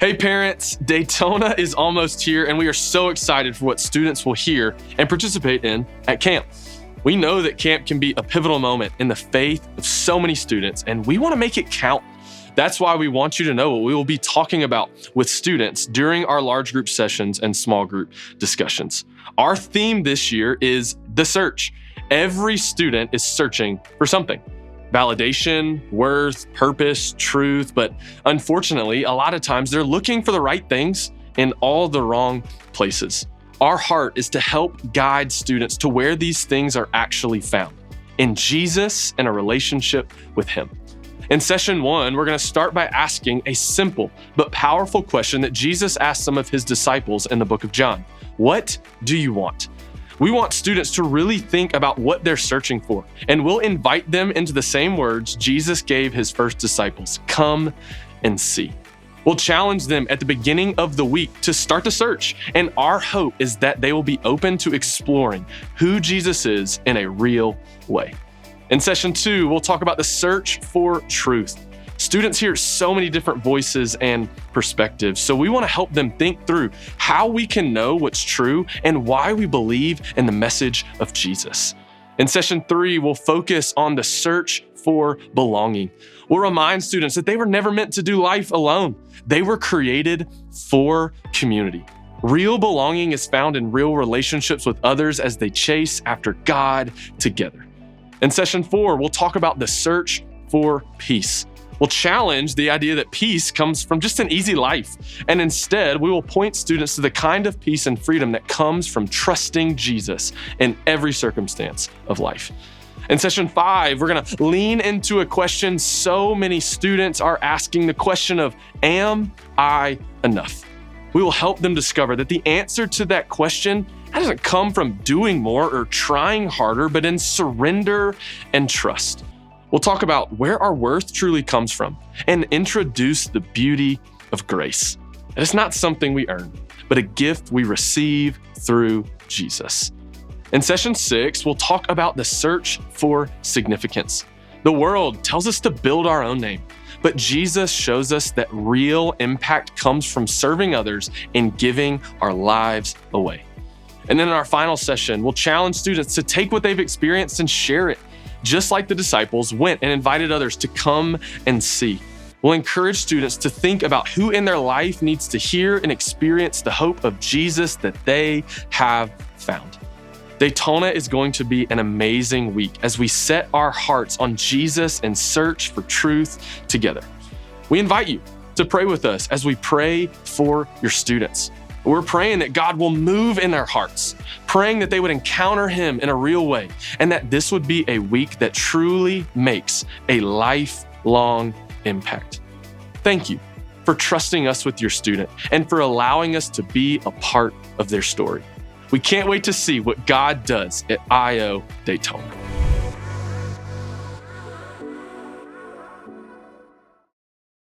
Hey parents, Daytona is almost here and we are so excited for what students will hear and participate in at camp. We know that camp can be a pivotal moment in the faith of so many students and we want to make it count. That's why we want you to know what we will be talking about with students during our large group sessions and small group discussions. Our theme this year is the search. Every student is searching for something. Validation, worth, purpose, truth, but unfortunately, a lot of times they're looking for the right things in all the wrong places. Our heart is to help guide students to where these things are actually found, in Jesus and a relationship with Him. In session 1, we're going to start by asking a simple but powerful question that Jesus asked some of His disciples in the book of John. What do you want? We want students to really think about what they're searching for, and we'll invite them into the same words Jesus gave His first disciples, come and see. We'll challenge them at the beginning of the week to start the search, and our hope is that they will be open to exploring who Jesus is in a real way. In session 2, we'll talk about the search for truth. Students hear so many different voices and perspectives, so we want to help them think through how we can know what's true and why we believe in the message of Jesus. In session 3, we'll focus on the search for belonging. We'll remind students that they were never meant to do life alone. They were created for community. Real belonging is found in real relationships with others as they chase after God together. In session 4, we'll talk about the search for peace. We'll challenge the idea that peace comes from just an easy life. And instead, we will point students to the kind of peace and freedom that comes from trusting Jesus in every circumstance of life. In session 5, we're going to lean into a question so many students are asking, the question of, am I enough? We will help them discover that the answer to that question doesn't come from doing more or trying harder, but in surrender and trust. We'll talk about where our worth truly comes from and introduce the beauty of grace. It is not something we earn, but a gift we receive through Jesus. In session 6, we'll talk about the search for significance. The world tells us to build our own name, but Jesus shows us that real impact comes from serving others and giving our lives away. And then in our final session, we'll challenge students to take what they've experienced and share it. Just like the disciples went and invited others to come and see. We'll encourage students to think about who in their life needs to hear and experience the hope of Jesus that they have found. Daytona is going to be an amazing week as we set our hearts on Jesus and search for truth together. We invite you to pray with us as we pray for your students. We're praying that God will move in their hearts, praying that they would encounter Him in a real way, and that this would be a week that truly makes a lifelong impact. Thank you for trusting us with your student and for allowing us to be a part of their story. We can't wait to see what God does at IO Daytona.